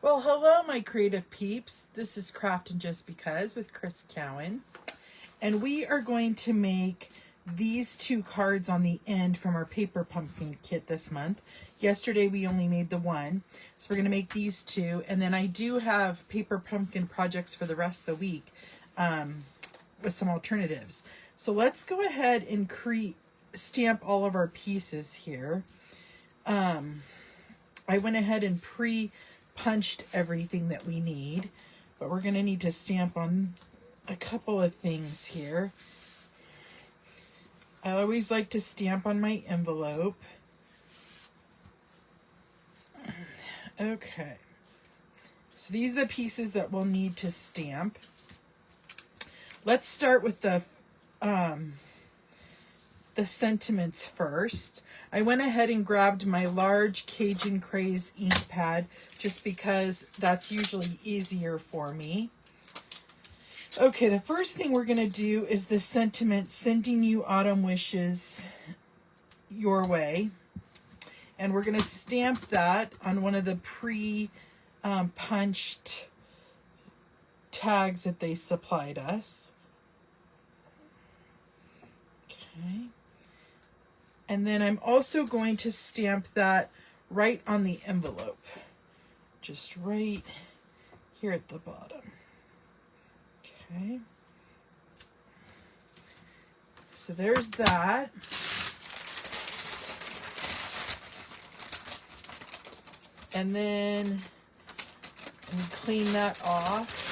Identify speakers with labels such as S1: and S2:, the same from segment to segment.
S1: Well, hello, my creative peeps. This is Craftin' Just Because with Chris Cowan. And we are going to make these two cards on the end from our paper pumpkin kit this month. Yesterday we only made the one. So we're going to make these two. And then I do have paper pumpkin projects for the rest of the week with some alternatives. So let's go ahead and stamp all of our pieces here. I went ahead and punched everything that we need, but we're going to need to stamp on a couple of things here. I always like to stamp on my envelope. Okay, so these are the pieces that we'll need to stamp. Let's start with the sentiments first. I went ahead and grabbed my large Cajun Craze ink pad just because that's usually easier for me. Okay, the first thing we're going to do is the sentiment, sending you autumn wishes your way. And we're going to stamp that on one of the punched tags that they supplied us. Okay. And then I'm also going to stamp that right on the envelope. Just right here at the bottom. Okay. So there's that. And then clean that off.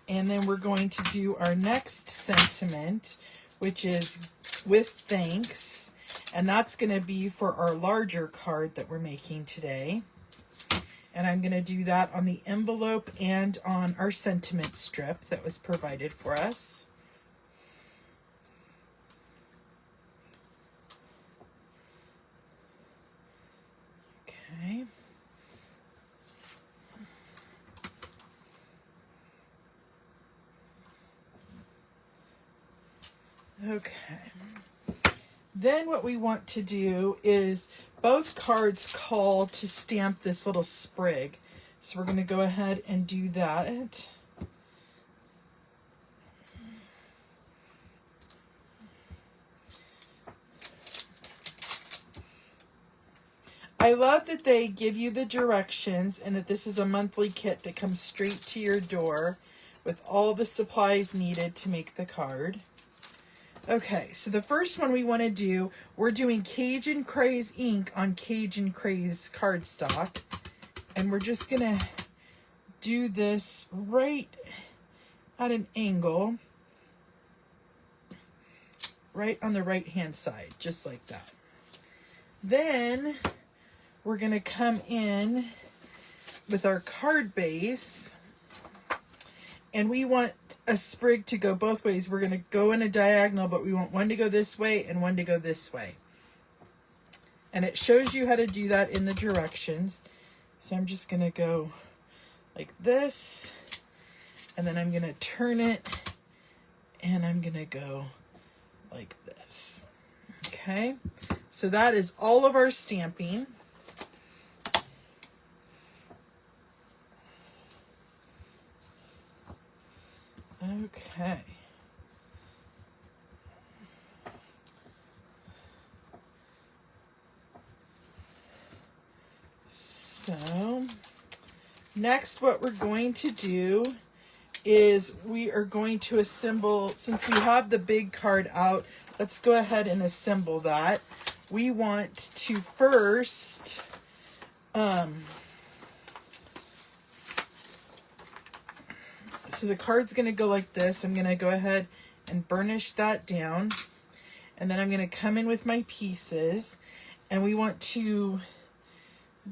S1: And then we're going to do our next sentiment, which is with thanks. And that's going to be for our larger card that we're making today. And I'm going to do that on the envelope and on our sentiment strip that was provided for us. Okay. Okay. Then what we want to do is both cards call to stamp this little sprig. So we're going to go ahead and do that. I love that they give you the directions and that this is a monthly kit that comes straight to your door with all the supplies needed to make the card. Okay, so the first one we want to do, we're doing Cajun Craze ink on Cajun Craze cardstock. And we're just going to do this right at an angle, right on the right-hand side, just like that. Then we're going to come in with our card base. And we want a sprig to go both ways. We're going to go in a diagonal, but we want one to go this way and one to go this way. And it shows you how to do that in the directions. So I'm just going to go like this. And then I'm going to turn it. And I'm going to go like this. Okay. So that is all of our stamping. Okay. So next what we're going to do is we are going to assemble, since we have the big card out, let's go ahead and assemble that. We want to first so the card's going to go like this. I'm going to go ahead and burnish that down. And then I'm going to come in with my pieces. And we want to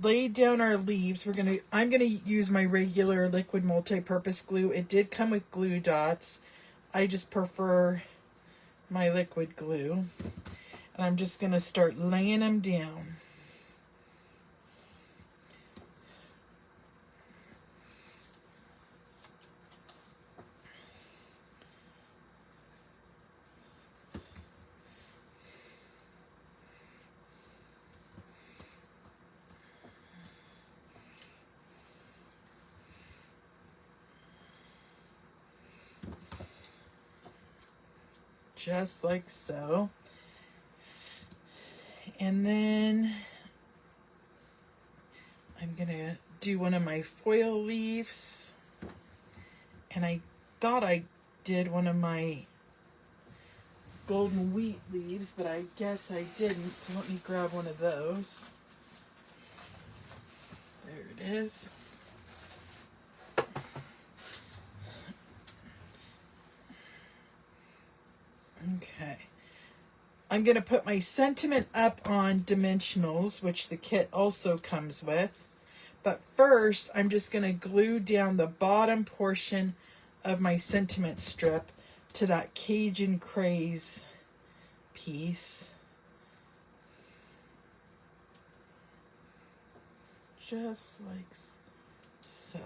S1: lay down our leaves. I'm going to use my regular liquid multi-purpose glue. It did come with glue dots. I just prefer my liquid glue. And I'm just going to start laying them down. just like so. And then I'm gonna do one of my foil leaves, and I thought I did one of my golden wheat leaves, but I guess I didn't, so let me grab one of those. There it is. Okay. I'm going to put my sentiment up on dimensionals, which the kit also comes with. But first, I'm just going to glue down the bottom portion of my sentiment strip to that Cajun Craze piece. Just like so.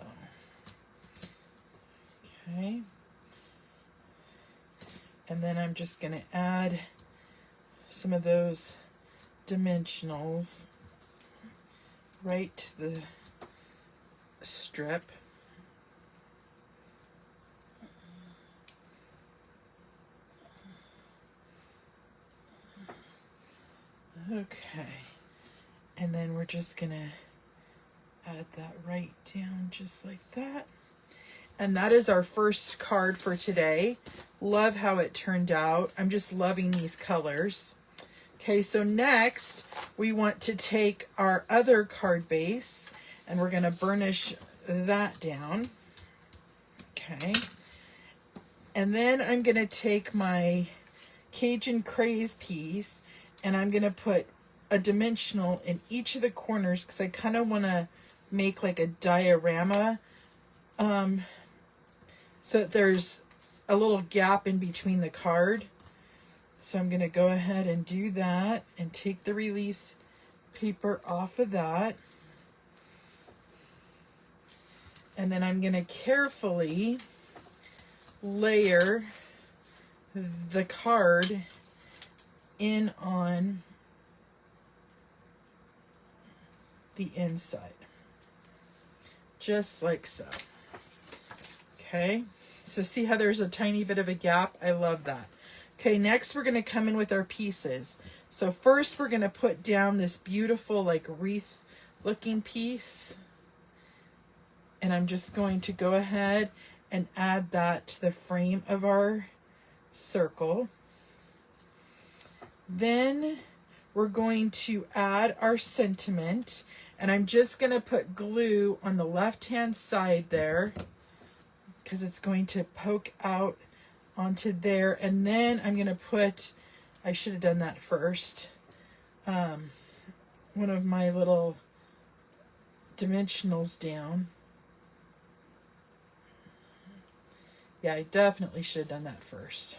S1: Okay. And then I'm just going to add some of those dimensionals right to the strip. Okay. And then we're just going to add that right down just like that. And that is our first card for today. Love how it turned out. I'm just loving these colors. Okay, so next we want to take our other card base and we're going to burnish that down. Okay. And then I'm going to take my Cajun Craze piece and I'm going to put a dimensional in each of the corners because I kind of want to make like a diorama so that there's a little gap in between the card. So I'm going to go ahead and do that and take the release paper off of that. And then I'm going to carefully layer the card in on the inside. Just like so. Okay, so see how there's a tiny bit of a gap? I love that. Okay, next we're going to come in with our pieces. So first we're going to put down this beautiful like wreath looking piece. And I'm just going to go ahead and add that to the frame of our circle. Then we're going to add our sentiment. And I'm just going to put glue on the left-hand side there because it's going to poke out onto there. And then I'm going to put, I should have done that first, one of my little dimensionals down. Yeah, I definitely should have done that first.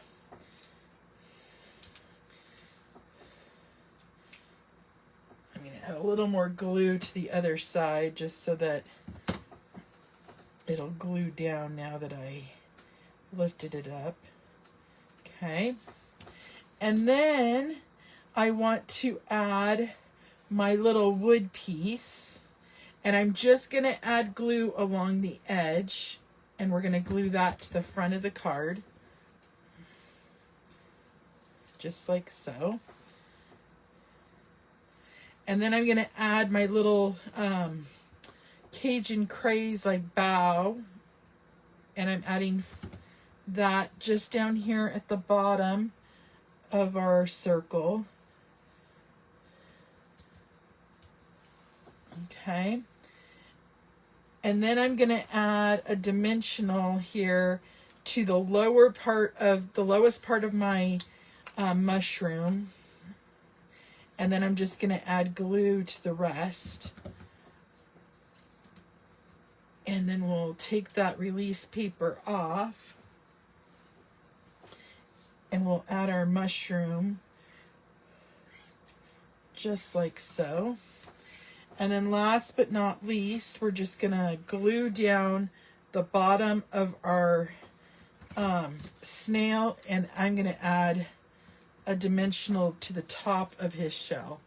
S1: I'm going to add a little more glue to the other side just so that it'll glue down now that I lifted it up. Okay. And then I want to add my little wood piece. And I'm just going to add glue along the edge. And we're going to glue that to the front of the card. Just like so. And then I'm going to add my little Cajun Craze like bow. And I'm adding that just down here at the bottom of our circle. Okay. And then I'm going to add a dimensional here to the lower part of the lowest part of my mushroom. And then I'm just going to add glue to the rest. And then we'll take that release paper off. And we'll add our mushroom just like so. And then last but not least, we're just going to glue down the bottom of our snail, and I'm going to add a dimensional to the top of his shell.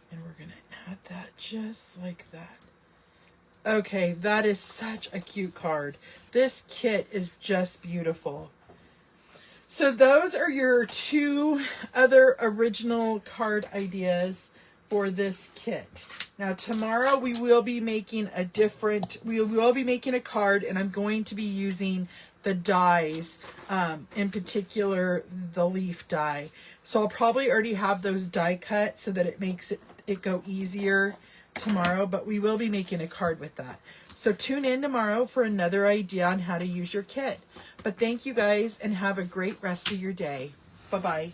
S1: And we're going to add that just like that. Okay, that is such a cute card. This kit is just beautiful. So those are your 2 other original card ideas for this kit. Now tomorrow we will be making a card, and I'm going to be using the dies, in particular the leaf die. So I'll probably already have those die cut so that it makes it go easier tomorrow, but we will be making a card with that. So tune in tomorrow for another idea on how to use your kit. But thank you guys, and have a great rest of your day. Bye-bye.